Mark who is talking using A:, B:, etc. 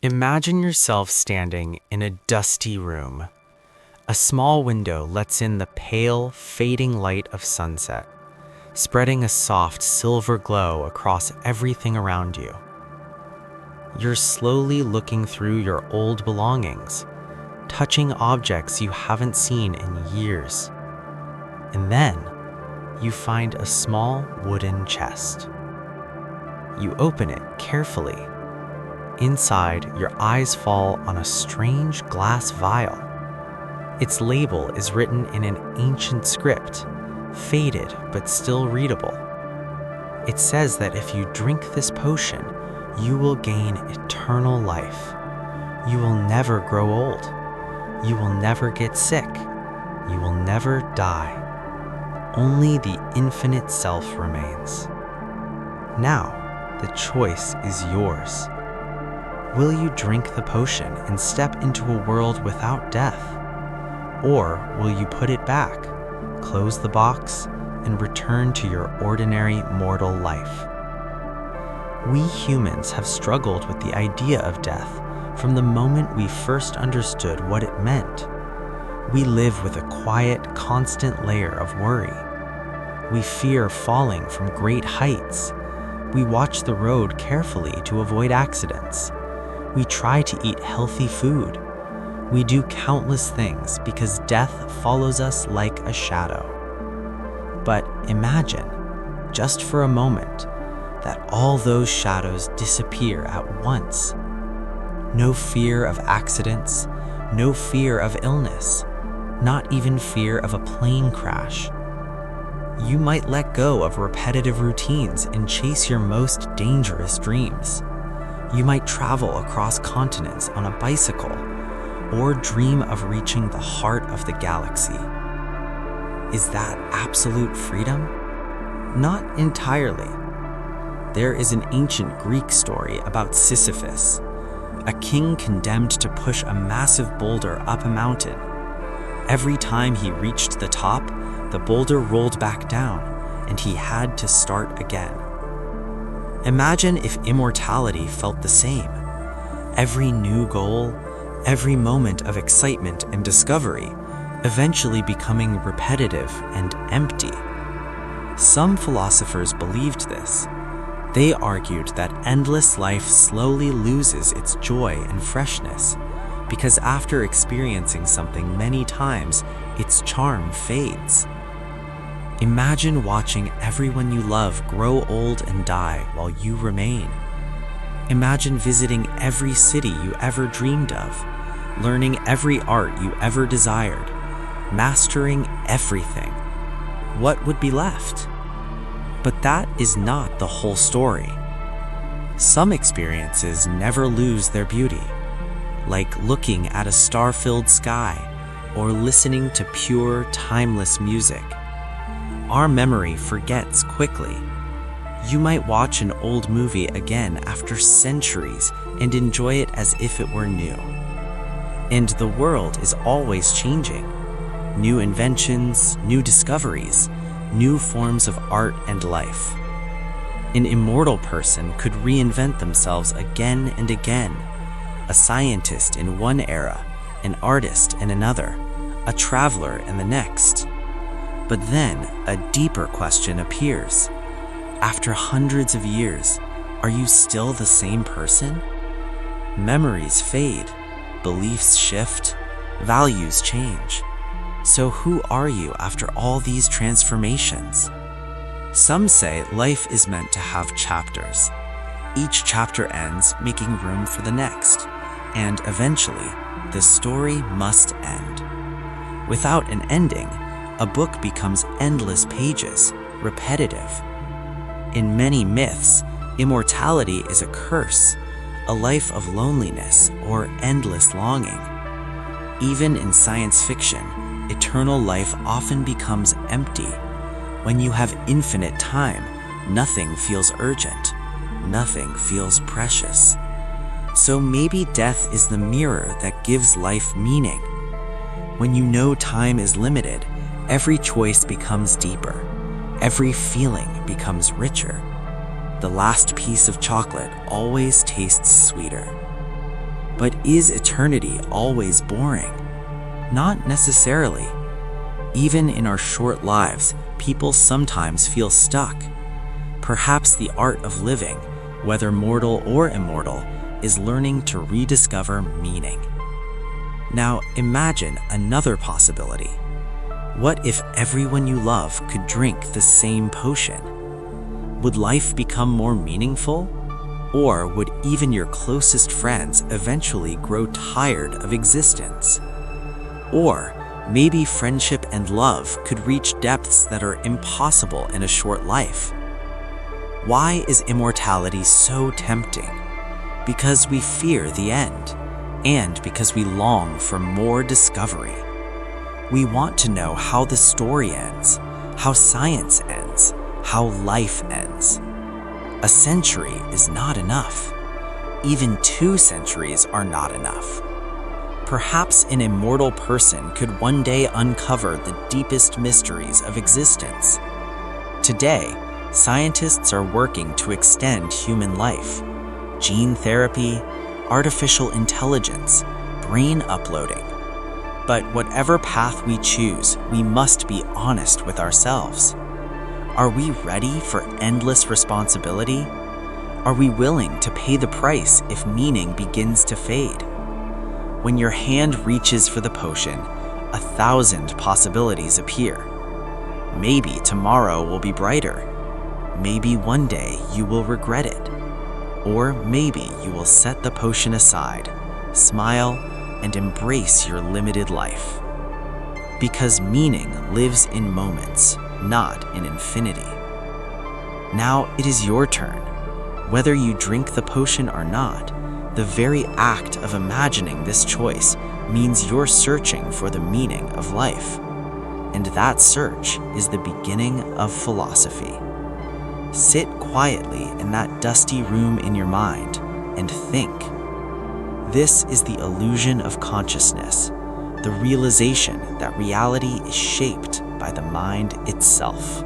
A: Imagine yourself standing in a dusty room. A small window lets in the pale, fading light of sunset, spreading a soft silver glow across everything around you. You're slowly looking through your old belongings, touching objects you haven't seen in years. And then, you find a small wooden chest. You open it carefully. Inside, your eyes fall on a strange glass vial. Its label is written in an ancient script, faded but still readable. It says that if you drink this potion, you will gain eternal life. You will never grow old. You will never get sick. You will never die. Only the infinite self remains. Now, the choice is yours. Will you drink the potion and step into a world without death? Or will you put it back, close the box, and return to your ordinary mortal life? We humans have struggled with the idea of death from the moment we first understood what it meant. We live with a quiet, constant layer of worry. We fear falling from great heights. We watch the road carefully to avoid accidents. We try to eat healthy food. We do countless things because death follows us like a shadow. But imagine, just for a moment, that all those shadows disappear at once. No fear of accidents, no fear of illness, not even fear of a plane crash. You might let go of repetitive routines and chase your most dangerous dreams. You might travel across continents on a bicycle or dream of reaching the heart of the galaxy. Is that absolute freedom? Not entirely. There is an ancient Greek story about Sisyphus, a king condemned to push a massive boulder up a mountain. Every time he reached the top, the boulder rolled back down, and he had to start again. Imagine if immortality felt the same. Every new goal, every moment of excitement and discovery, eventually becoming repetitive and empty. Some philosophers believed this. They argued that endless life slowly loses its joy and freshness, because after experiencing something many times, its charm fades. Imagine watching everyone you love grow old and die while you remain. Imagine visiting every city you ever dreamed of, learning every art you ever desired, mastering everything. What would be left? But that is not the whole story. Some experiences never lose their beauty, like looking at a star-filled sky or listening to pure, timeless music. Our memory forgets quickly. You might watch an old movie again after centuries and enjoy it as if it were new. And the world is always changing. New inventions, new discoveries, new forms of art and life. An immortal person could reinvent themselves again and again. A scientist in one era, an artist in another, a traveler in the next. But then a deeper question appears. After hundreds of years, are you still the same person? Memories fade, beliefs shift, values change. So who are you after all these transformations? Some say life is meant to have chapters. Each chapter ends, making room for the next, and eventually, the story must end. Without an ending, a book becomes endless pages, repetitive. In many myths, immortality is a curse, a life of loneliness or endless longing. Even in science fiction, eternal life often becomes empty. When you have infinite time, nothing feels urgent, nothing feels precious. So maybe death is the mirror that gives life meaning. When you know time is limited, every choice becomes deeper. Every feeling becomes richer. The last piece of chocolate always tastes sweeter.
B: But is eternity always boring? Not necessarily. Even in our short lives, people sometimes feel stuck. Perhaps the art of living, whether mortal or immortal, is learning to rediscover meaning. Now imagine another possibility. What if everyone you love could drink the same potion? Would life become more meaningful? Or would even your closest friends eventually grow tired of existence? Or maybe friendship and love could reach depths that are impossible in a short life. Why is immortality so tempting? Because we fear the end, and because we long for more discovery. We want to know how the story ends, how science ends, how life ends. A century is not enough. Even 2 centuries are not enough. Perhaps an immortal person could one day uncover the deepest mysteries of existence. Today, scientists are working to extend human life. Gene therapy, artificial intelligence, brain uploading. But whatever path we choose, we must be honest with ourselves. Are we ready for endless responsibility? Are we willing to pay the price if meaning begins to fade? When your hand reaches for the potion, 1,000 possibilities appear. Maybe tomorrow will be brighter. Maybe one day you will regret it. Or maybe you will set the potion aside, smile, and embrace your limited life. Because meaning lives in moments, not in infinity. Now it is your turn. Whether you drink the potion or not, the very act of imagining this choice means you're searching for the meaning of life. And that search is the beginning of philosophy. Sit quietly in that dusty room in your mind and think. This is the illusion of consciousness, the realization that reality is shaped by the mind itself.